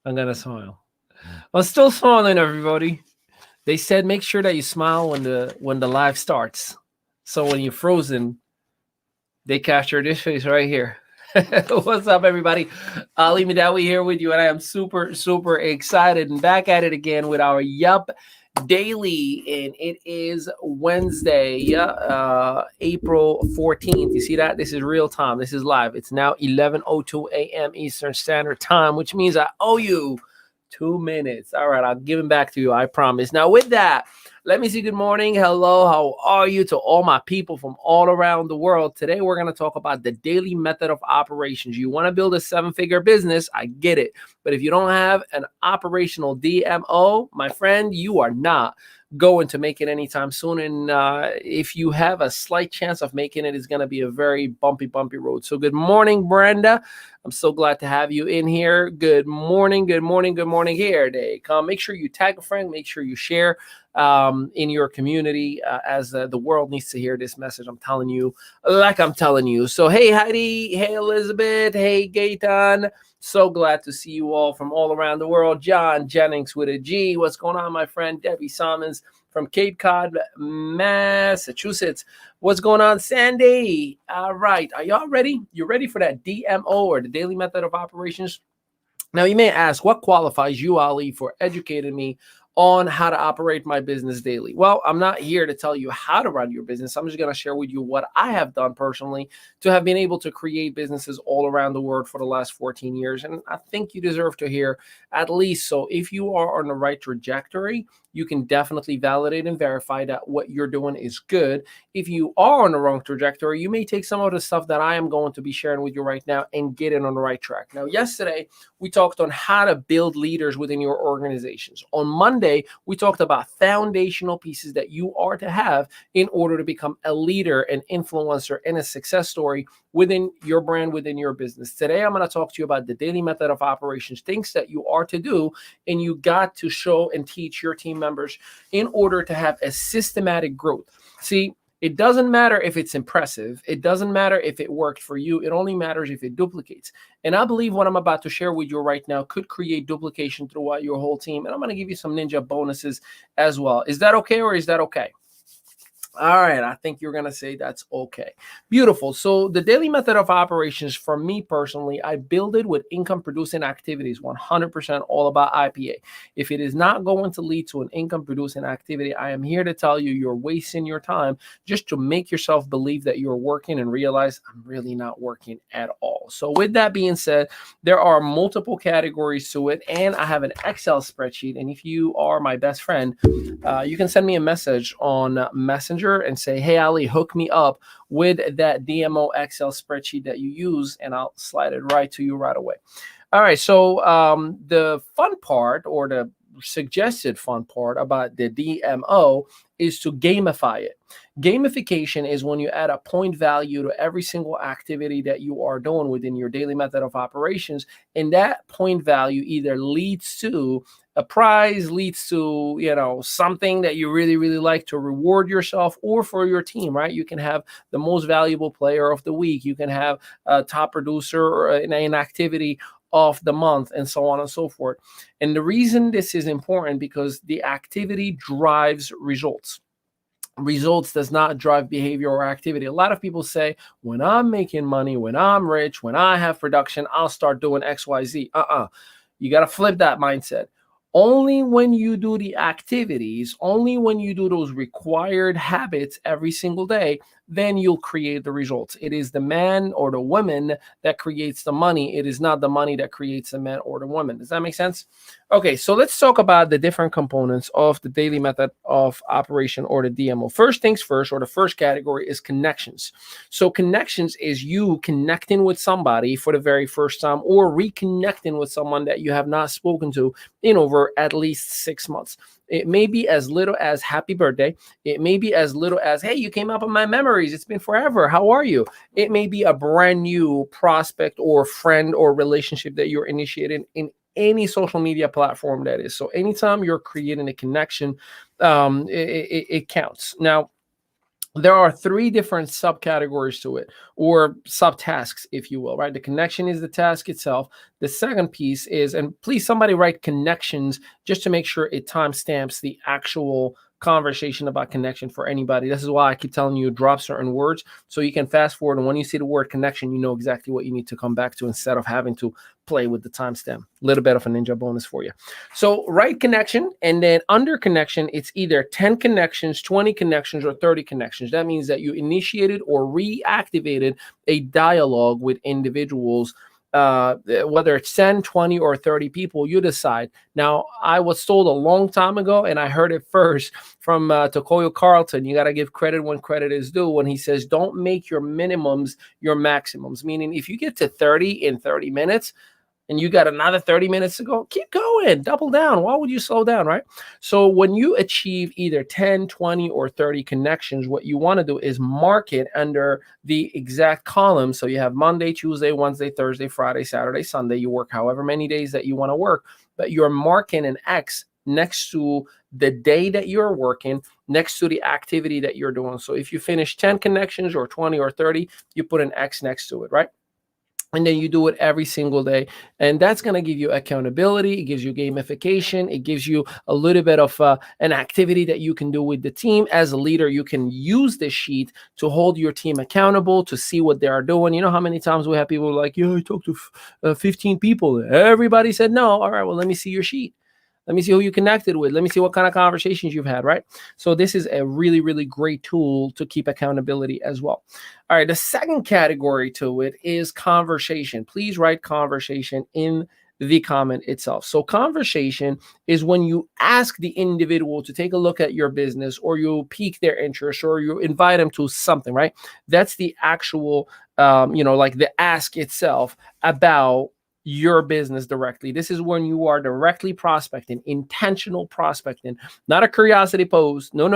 I'm gonna smile. I'm still smiling, everybody. They said make sure that you smile when the live starts. So when you're frozen, they capture this face right here. What's up, everybody? Ali Midawi here with you, and I am super, super excited and back at it again with our Yup Daily, and it is Wednesday, April 14th. You see that? This is real time. This is live. It's now 11:02 a.m. Eastern Standard Time, which means I owe you 2 minutes. All right, I'll give him back to you. I promise. Now, with that, let me say good morning. Hello, how are you to all my people from all around the world? Today, we're going to talk about the daily method of operations. You want to build a seven-figure business? I get it. But if you don't have an operational DMO, my friend, you are not going to make it anytime soon. And if you have a slight chance of making it, it's going to be a very bumpy road. So good morning, Brenda. I'm so glad to have you in here. Good morning, good morning, good morning. Here they come. Make sure you tag a friend. Make sure you share in your community as the world needs to hear this message. I'm telling you, like I'm telling you. So, hey, Heidi. Hey, Elizabeth. Hey, Gaetan. So glad to see you all from all around the world. John Jennings with a G. What's going on, my friend? Debbie Simons from Cape Cod, Massachusetts. What's going on, Sandy? All right. Are y'all ready? You ready for that DMO, or the daily method of operations? Now, you may ask, what qualifies you, Ali, for educating me on how to operate my business daily? Well, I'm not here to tell you how to run your business. I'm just going to share with you what I have done personally to have been able to create businesses all around the world for the last 14 years. And I think you deserve to hear at least. So if you are on the right trajectory, you can definitely validate and verify that what you're doing is good. If you are on the wrong trajectory, you may take some of the stuff that I am going to be sharing with you right now and get it on the right track. Now, yesterday, we talked on how to build leaders within your organizations. On Monday, we talked about foundational pieces that you are to have in order to become a leader, an influencer, and a success story within your brand, within your business. Today, I'm going to talk to you about the daily method of operations, things that you are to do, and you got to show and teach your team members in order to have a systematic growth. See, it doesn't matter if it's impressive. It doesn't matter if it worked for you. It only matters if it duplicates. And I believe what I'm about to share with you right now could create duplication throughout your whole team. And I'm going to give you some ninja bonuses as well. Is that okay, or is that okay? All right, I think you're going to say that's okay. Beautiful. So the daily method of operations, for me personally, I build it with income producing activities, 100% all about IPA. If it is not going to lead to an income producing activity, I am here to tell you you're wasting your time just to make yourself believe that you're working and realize I'm really not working at all. So with that being said, there are multiple categories to it, and I have an Excel spreadsheet. And if you are my best friend, you can send me a message on Messenger and say, hey, Ali, hook me up with that DMO Excel spreadsheet that you use, and I'll slide it right to you right away. All right. So the fun part, or the suggested fun part about the DMO, is to gamify it. Gamification is when you add a point value to every single activity that you are doing within your daily method of operations. And that point value either leads to a prize, leads to, something that you really, really like to reward yourself or for your team, right? You can have the most valuable player of the week. You can have a top producer in an activity of the month, and so on and so forth. And the reason this is important, because the activity drives results. Results does not drive behavior or activity. A lot of people say, when I'm making money, when I'm rich, when I have production, I'll start doing XYZ. You got to flip that mindset. Only when you do the activities, only when you do those required habits every single day, then you'll create the results. It is the man or the woman that creates the money. It is not the money that creates the man or the woman. Does that make sense? Okay, so let's talk about the different components of the daily method of operation, or the DMO. First things first, or the first category, is connections. So connections is you connecting with somebody for the very first time, or reconnecting with someone that you have not spoken to in over at least 6 months. It may be as little as happy birthday. It may be as little as, hey, you came up in my memories. It's been forever. How are you? It may be a brand new prospect or friend or relationship that you're initiating in any social media platform that is. So anytime you're creating a connection, it counts. Now, there are 3 different subcategories to it, or subtasks, if you will, right? The connection is the task itself. The second piece is, and please somebody write connections just to make sure it timestamps the actual conversation about connection for anybody. This is why I keep telling you drop certain words so you can fast forward, and when you see the word connection, you know exactly what you need to come back to instead of having to play with the timestamp. A little bit of a ninja bonus for you. So write connection, and then under connection, it's either 10 connections, 20 connections, or 30 connections. That means that you initiated or reactivated a dialogue with individuals, whether it's 10, 20, or 30 people, you decide. Now, I was told a long time ago, and I heard it first from Tokoyo Carlton. You got to give credit when credit is due, when he says, don't make your minimums your maximums. Meaning, if you get to 30 in 30 minutes, and you got another 30 minutes to go, keep going, double down. Why would you slow down, right? So when you achieve either 10, 20, or 30 connections, what you want to do is mark it under the exact column. So you have Monday, Tuesday, Wednesday, Thursday, Friday, Saturday, Sunday. You work however many days that you want to work, but you're marking an X next to the day that you're working, next to the activity that you're doing. So if you finish 10 connections or 20 or 30, you put an X next to it, right? And then you do it every single day. And that's going to give you accountability. It gives you gamification. It gives you a little bit of an activity that you can do with the team. As a leader, you can use this sheet to hold your team accountable, to see what they are doing. You know how many times we have people like, I talked to 15 people. Everybody said no. All right, well, let me see your sheet. Let me see who you connected with. Let me see what kind of conversations you've had, right? So this is a really, really great tool to keep accountability as well. All right, the second category to it is conversation. Please write conversation in the comment itself. So conversation is when you ask the individual to take a look at your business, or you pique their interest, or you invite them to something, right? That's the actual, like the ask itself about your business directly. This is when you are directly prospecting, intentional prospecting, not a curiosity post. No,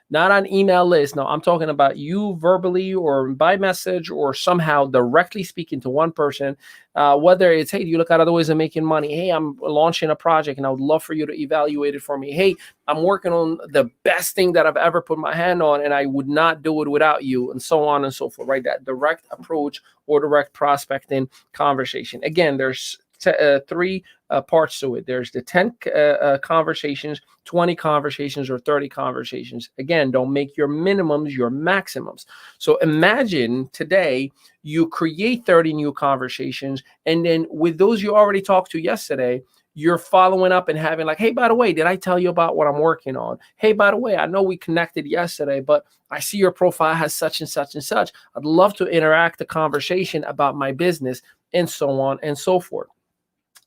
not on email list. No, I'm talking about you verbally or by message or somehow directly speaking to one person, whether it's, hey, do you look at other ways of making money? Hey, I'm launching a project and I would love for you to evaluate it for me. Hey, I'm working on the best thing that I've ever put my hand on and I would not do it without you, and so on and so forth, right? That direct approach or direct prospecting conversation. Again, there's 3 parts to it. There's the 10 conversations, 20 conversations, or 30 conversations. Again, don't make your minimums your maximums. So imagine today you create 30 new conversations, and then with those you already talked to yesterday, you're following up and having like, hey, by the way, did I tell you about what I'm working on? Hey, by the way, I know we connected yesterday, but I see your profile has such and such and such. I'd love to interact the conversation about my business, and so on and so forth.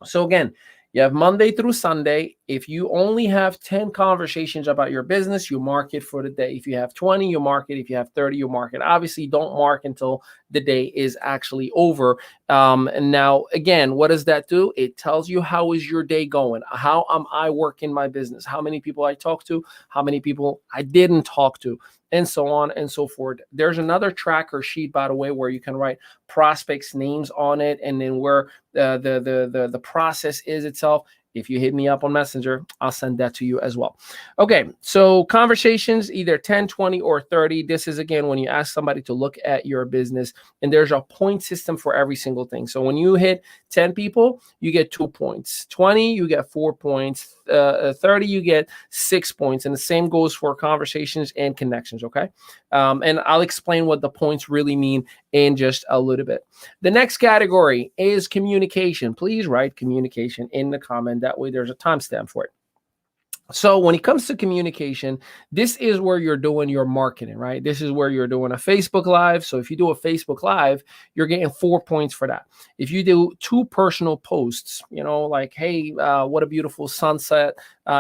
So again, you have Monday through Sunday. If you only have 10 conversations about your business, you mark it for the day. If you have 20, you mark it. If you have 30, you mark it. Obviously, don't mark until the day is actually over. And now, again, what does that do? It tells you how is your day going? How am I working my business? How many people I talked to? How many people I didn't talk to? And so on and so forth. There's another tracker sheet, by the way, where you can write prospects' names on it, and then where the process is itself. If you hit me up on Messenger, I'll send that to you as well. Okay, so conversations, either 10, 20, or 30. This is, again, when you ask somebody to look at your business, and there's a point system for every single thing. So when you hit 10 people, you get 2 points. 20, you get 4 points. 30, you get 6 points. And the same goes for conversations and connections, okay? And I'll explain what the points really mean in just a little bit. The next category is communication. Please write communication in the comment. That way there's a timestamp for it. So when it comes to communication, this is where you're doing your marketing, right? This is where you're doing a Facebook Live. So if you do a Facebook Live, you're getting 4 points for that. If you do 2 personal posts, like, hey, what a beautiful sunset,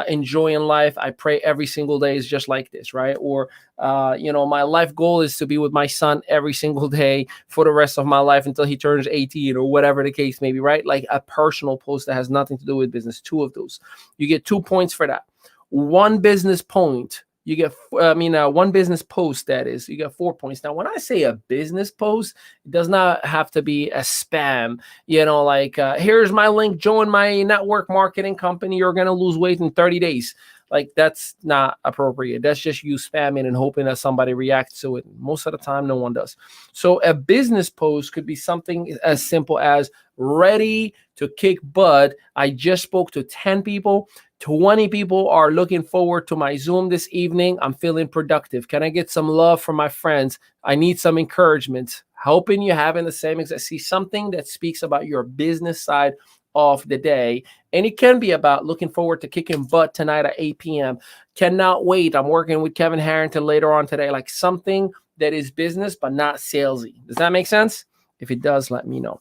enjoying life. I pray every single day is just like this, right? Or, my life goal is to be with my son every single day for the rest of my life until he turns 18, or whatever the case may be, right? Like a personal post that has nothing to do with business. 2 of those. You get 2 points for that. 1 business point, you get, 1 business post, that is, you get 4 points. Now, when I say a business post, it does not have to be a spam, here's my link, join my network marketing company, you're going to lose weight in 30 days. like that's not appropriate. That's just you spamming and hoping that somebody reacts to it. Most of the time, no one does. So a business post could be something as simple as ready to kick butt. I just spoke to 10 people. 20 people are looking forward to my Zoom this evening. I'm feeling productive. Can I get some love from my friends? I need some encouragement. Hoping you're having the same exact, see something that speaks about your business side of the day. And it can be about looking forward to kicking butt tonight at 8 p.m. Cannot wait. I'm working with Kevin Harrington later on today. Like something that is business, but not salesy. Does that make sense? If it does, let me know.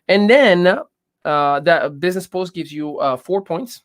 And then that business post gives you 4 points.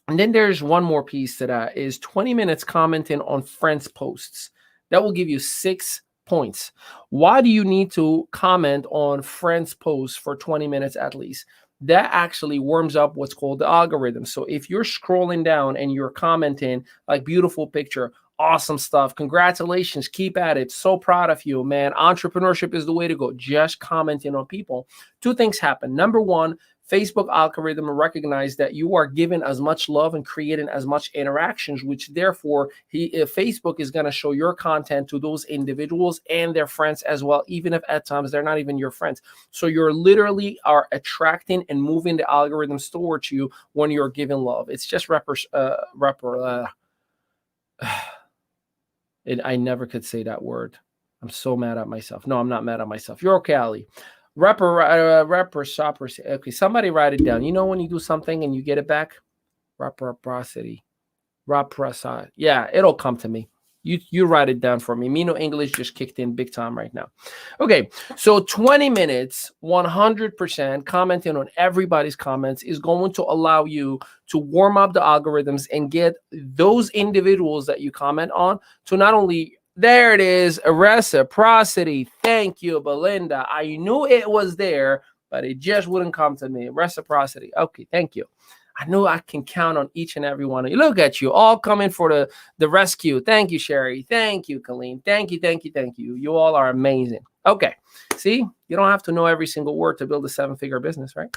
And then there's one more piece to that is 20 minutes commenting on friends' posts. That will give you 6 points. Why do you need to comment on friends' posts for 20 minutes at least? That actually warms up what's called the algorithm. So if you're scrolling down and you're commenting like beautiful picture, awesome stuff, congratulations, keep at it, so proud of you, man, entrepreneurship is the way to go, just commenting on people, 2 things happen. Number one, Facebook algorithm recognize that you are giving as much love and creating as much interactions, which therefore Facebook is going to show your content to those individuals and their friends as well, even if at times they're not even your friends. So you're literally are attracting and moving the algorithms towards you when you're giving love. It's just I never could say that word. I'm so mad at myself. No, I'm not mad at myself. You're okay, Ali. Reciprocity. Okay, somebody write it down. You know when you do something and you get it back? Reciprocity. Yeah, it'll come to me. You write it down for me. Mino English just kicked in big time right now. Okay, so 20 minutes, 100% commenting on everybody's comments is going to allow you to warm up the algorithms and get those individuals that you comment on to not only, there it is, reciprocity. Thank you, Belinda. I knew it was there, but it just wouldn't come to me. Reciprocity. Okay, thank you. I know I can count on each and every one of you. Look at you, all coming for the rescue. Thank you, Sherry. Thank you, Colleen. Thank you, thank you, thank you. You all are amazing. Okay, see, you don't have to know every single word to build a 7-figure business, right?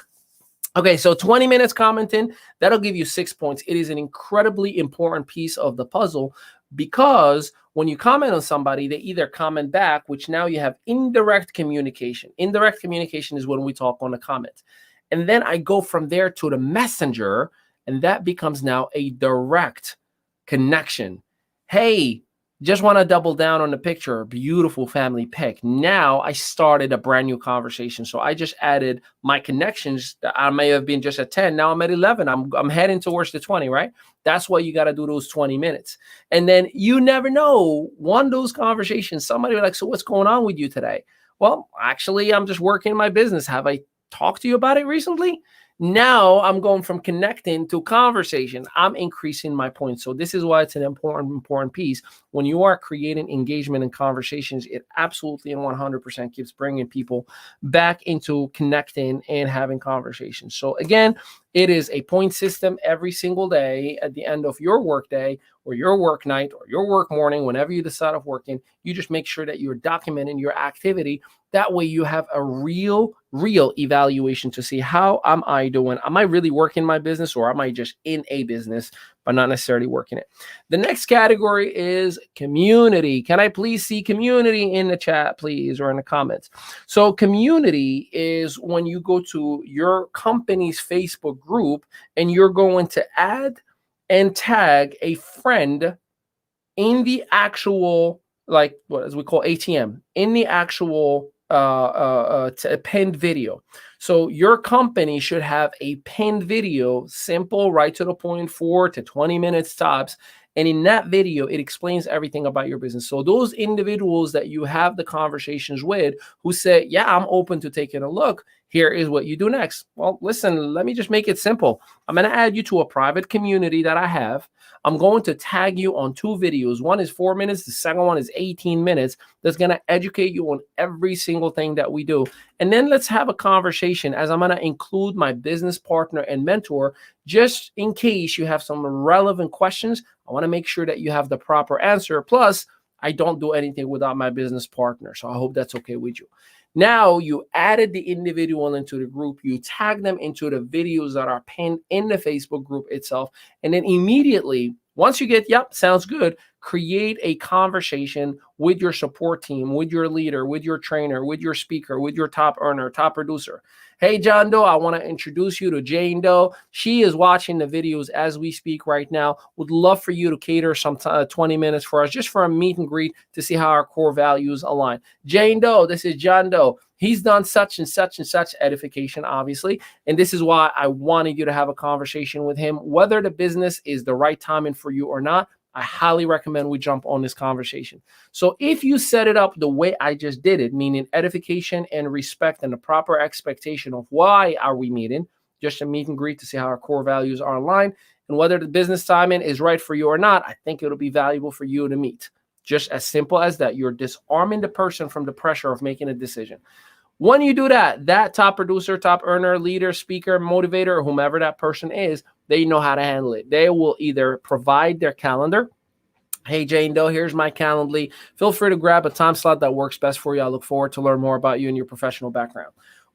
Okay, so 20 minutes commenting, that'll give you 6 points. It is an incredibly important piece of the puzzle because when you comment on somebody, they either comment back, which now you have indirect communication. Indirect communication is when we talk on the comments. And then I go from there to the messenger, and that becomes now a direct connection. Hey, just want to double down on the picture. Beautiful family pic. Now I started a brand new conversation. So I just added my connections. I may have been just at 10. Now I'm at 11. I'm heading towards the 20, right? That's why you got to do those 20 minutes. And then you never know, one of those conversations, somebody will be like, so what's going on with you today? Well, actually, I'm just working my business. Have I talked to you about it recently? Now I'm going from connecting to conversation. I'm increasing my points. So this is why it's an important piece. When you are creating engagement and conversations, it absolutely and 100% keeps bringing people back into connecting and having conversations. So again, it is a point system every single day at the end of your work day or your work night or your work morning, whenever you decide of working, you just make sure that you're documenting your activity. That way you have a real evaluation to see, how am I doing? Am I really working my business, or am I just in a business but not necessarily working it? The next category is community. Can I please see community in the chat, please, or in the comments? So community is when you go to your company's Facebook group and you're going to add and tag a friend in the actual, like what as we call ATM, in the actual pinned video. So your company should have a pinned video, simple, right to the point, 4 to 20 minutes tops. And in that video, it explains everything about your business. So those individuals that you have the conversations with who say, yeah, I'm open to taking a look, here is what you do next. Well, listen, let me just make it simple. I'm going to add you to a private community that I have. I'm going to tag you on 2 videos. One is 4 minutes. The second one is 18 minutes. That's going to educate you on every single thing that we do. And then let's have a conversation, as I'm going to include my business partner and mentor, just in case you have some relevant questions. I want to make sure that you have the proper answer. Plus, I don't do anything without my business partner. So I hope that's okay with you. Now you added the individual into the group, you tag them into the videos that are pinned in the Facebook group itself. And then immediately Once you get, yep, sounds good, create a conversation with your support team, with your leader, with your trainer, with your speaker, with your top earner, top producer. Hey, John Doe, I want to introduce you to Jane Doe. She is watching the videos as we speak right now. Would love for you to cater some 20 minutes for us, just for a meet and greet to see how our core values align. Jane Doe, this is John Doe. He's done such and such and such edification, obviously. And this is why I wanted you to have a conversation with him. Whether the business is the right timing for you or not, I highly recommend we jump on this conversation. So if you set it up the way I just did it, meaning edification and respect and the proper expectation of why are we meeting, just a meet and greet to see how our core values are aligned, and whether the business timing is right for you or not, I think it'll be valuable for you to meet. Just as simple as that. You're disarming the person from the pressure of making a decision. When you do that, that top producer, top earner, leader, speaker, motivator, or whomever that person is, they know how to handle it. They will either provide their calendar. Hey, Jane Doe, here's my Calendly. Feel free to grab a time slot that works best for you. I look forward to learn more about you and your professional background.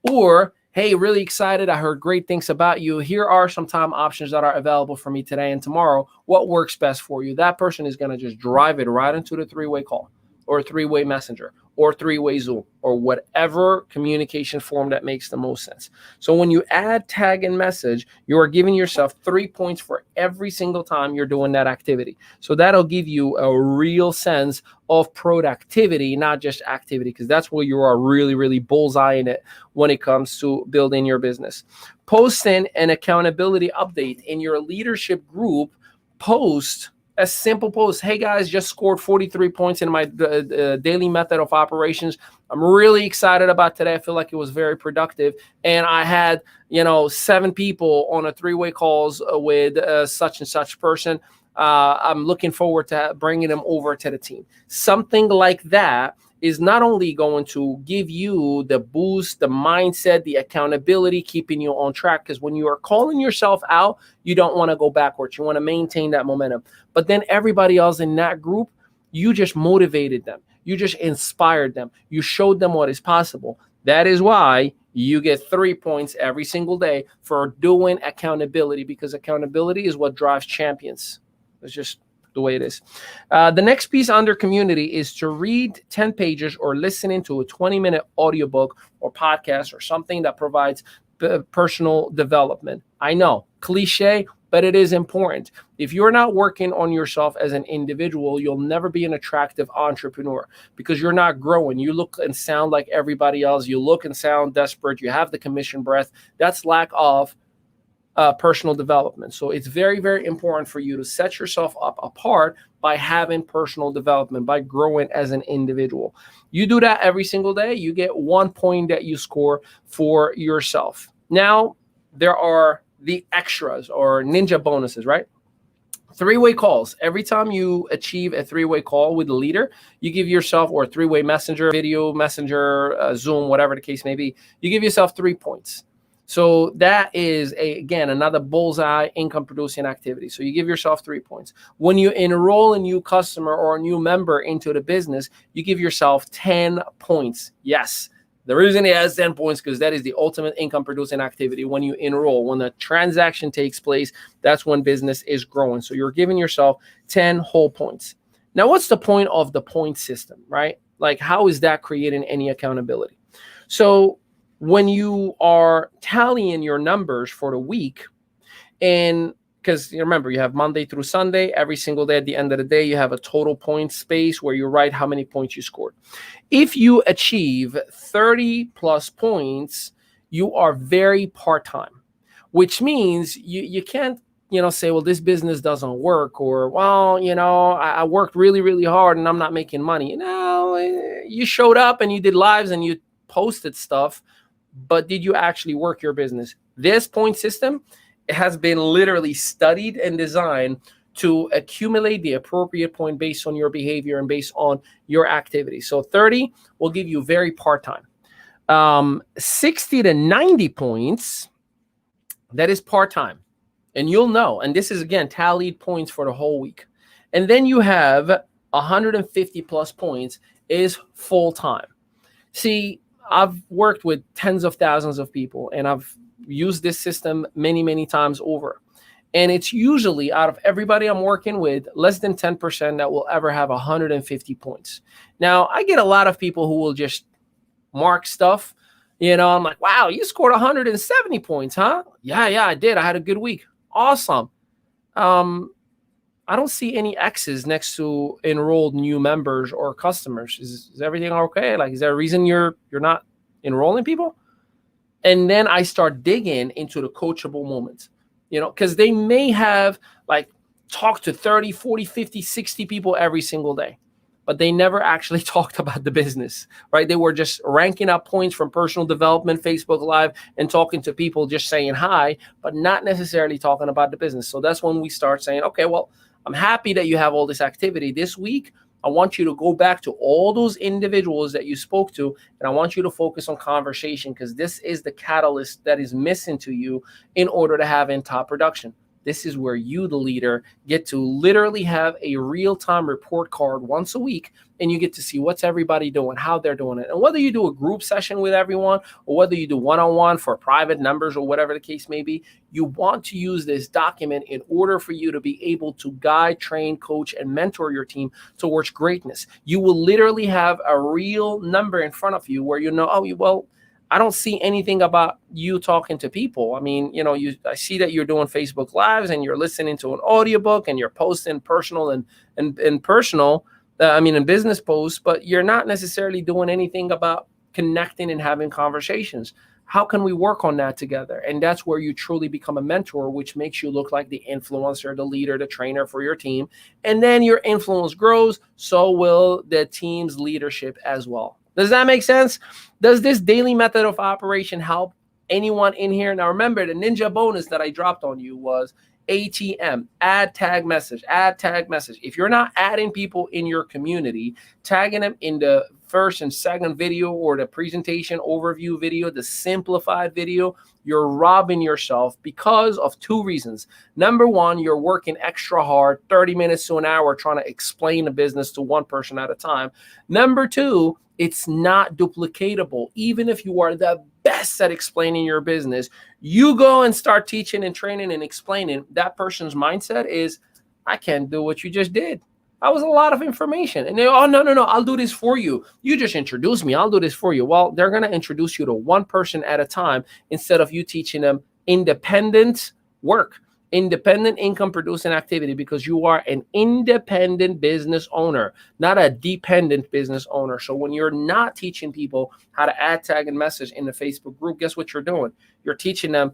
Or, hey, really excited. I heard great things about you. Here are some time options that are available for me today and tomorrow. What works best for you? That person is going to just drive it right into the three-way call or three-way messenger or three-way Zoom or whatever communication form that makes the most sense. So when you add tag and message, you are giving yourself 3 points for every single time you're doing that activity. So that'll give you a real sense of productivity, not just activity, because that's where you are really, really bullseyeing it when it comes to building your business. Posting an accountability update in your leadership group. Post a simple post. Hey guys, just scored 43 points in my daily method of operations. I'm really excited about today. I feel like it was very productive. And I had, 7 people on a 3-way calls with such and such person. I'm looking forward to bringing them over to the team. Something like that is not only going to give you the boost, the mindset, the accountability, keeping you on track. Because when you are calling yourself out, you don't want to go backwards. You want to maintain that momentum. But then everybody else in that group, you just motivated them. You just inspired them. You showed them what is possible. That is why you get 3 points every single day for doing accountability, because accountability is what drives champions. It's just the way it is. The next piece under community is to read 10 pages or listen into a 20-minute audiobook or podcast or something that provides personal development. I know, cliche, but it is important. If you're not working on yourself as an individual, you'll never be an attractive entrepreneur because you're not growing. You look and sound like everybody else. You look and sound desperate. You have the commission breath. That's lack of personal development. So it's very, very important for you to set yourself up apart by having personal development, by growing as an individual. You do that every single day, you get 1 point that you score for yourself. Now, there are the extras or ninja bonuses, right? 3-way calls. Every time you achieve a 3-way call with a leader, you give yourself, or 3-way messenger, video, messenger, Zoom, whatever the case may be, you give yourself 3 points. So that is, again, another bullseye income producing activity. So you give yourself 3 points. When you enroll a new customer or a new member into the business, you give yourself 10 points. Yes, the reason it has 10 points because that is the ultimate income producing activity. When you enroll, when the transaction takes place, that's when business is growing. So you're giving yourself 10 whole points. Now, what's the point of the point system, right? Like, how is that creating any accountability? So when you are tallying your numbers for the week, and because you remember, you have Monday through Sunday, every single day at the end of the day, you have a total point space where you write how many points you scored. If you achieve 30 plus points, you are very part-time, which means you can't, say, well, this business doesn't work, or, well, I worked really, really hard and I'm not making money. You showed up and you did lives and you posted stuff, but did you actually work your business? This point system, it has been literally studied and designed to accumulate the appropriate point based on your behavior and based on your activity. So 30 will give you very part-time. 60 to 90 points, that is part-time. And you'll know, and this is, again, tallied points for the whole week. And then you have 150 plus points is full-time. See, I've worked with tens of thousands of people, and I've used this system many, many times over. And it's usually, out of everybody I'm working with, less than 10% that will ever have 150 points. Now, I get a lot of people who will just mark stuff. I'm like, wow, you scored 170 points, huh? Yeah, I did. I had a good week. Awesome. I don't see any X's next to enrolled new members or customers. Is everything okay? Like, is there a reason you're not enrolling people? And then I start digging into the coachable moments, because they may have like talked to 30, 40, 50, 60 people every single day, but they never actually talked about the business, right? They were just ranking up points from personal development, Facebook Live, and talking to people, just saying hi, but not necessarily talking about the business. So that's when we start saying, okay, well, I'm happy that you have all this activity this week. I want you to go back to all those individuals that you spoke to, and I want you to focus on conversation, because this is the catalyst that is missing to you in order to have in top production. This is where you, the leader, get to literally have a real-time report card once a week, and you get to see what's everybody doing, how they're doing it. And whether you do a group session with everyone or whether you do one-on-one for private numbers or whatever the case may be, you want to use this document in order for you to be able to guide, train, coach, and mentor your team towards greatness. You will literally have a real number in front of you where I don't see anything about you talking to people. I mean, I see that you're doing Facebook Lives and you're listening to an audiobook and you're posting personal and personal, and business posts, but you're not necessarily doing anything about connecting and having conversations. How can we work on that together? And that's where you truly become a mentor, which makes you look like the influencer, the leader, the trainer for your team. And then your influence grows, so will the team's leadership as well. Does that make sense? Does this daily method of operation help anyone in here? Now, remember, the ninja bonus that I dropped on you was ATM, add tag message, add tag message. If you're not adding people in your community, tagging them in the first and second video or the presentation overview video, the simplified video, you're robbing yourself because of two reasons. Number one, you're working extra hard, 30 minutes to an hour, trying to explain the business to one person at a time. Number two, it's not duplicatable. Even if you are the best at explaining your business, you go and start teaching and training and explaining, that person's mindset is, I can't do what you just did. That was a lot of information. And they, oh, no, I'll do this for you. You just introduce me. I'll do this for you. Well, they're going to introduce you to one person at a time instead of you teaching them independent work, independent income producing activity, because you are an independent business owner, not a dependent business owner. So when you're not teaching people how to add, tag, and message in the Facebook group, guess what you're doing? You're teaching them,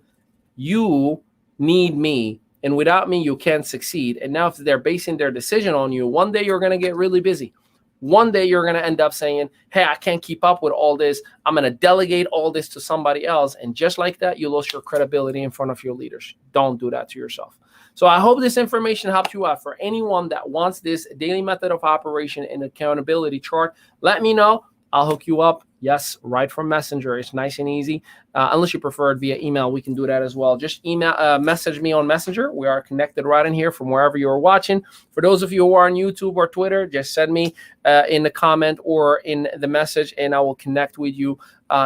you need me, and without me, you can't succeed. And now if they're basing their decision on you, one day you're going to get really busy. One day you're going to end up saying, hey, I can't keep up with all this. I'm going to delegate all this to somebody else. And just like that, you lose your credibility in front of your leaders. Don't do that to yourself. So I hope this information helped you out. For anyone that wants this daily method of operation and accountability chart, let me know. I'll hook you up. Yes, right from Messenger. It's nice and easy. Unless you prefer it via email, we can do that as well. Just message me on Messenger. We are connected right in here from wherever you're watching. For those of you who are on YouTube or Twitter, just send me in the comment or in the message, and I will connect with you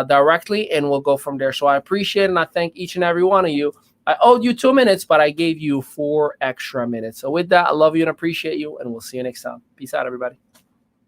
directly, and we'll go from there. So I appreciate it, and I thank each and every one of you. I owed you 2 minutes, but I gave you 4 extra minutes. So with that, I love you and appreciate you, and we'll see you next time. Peace out, everybody.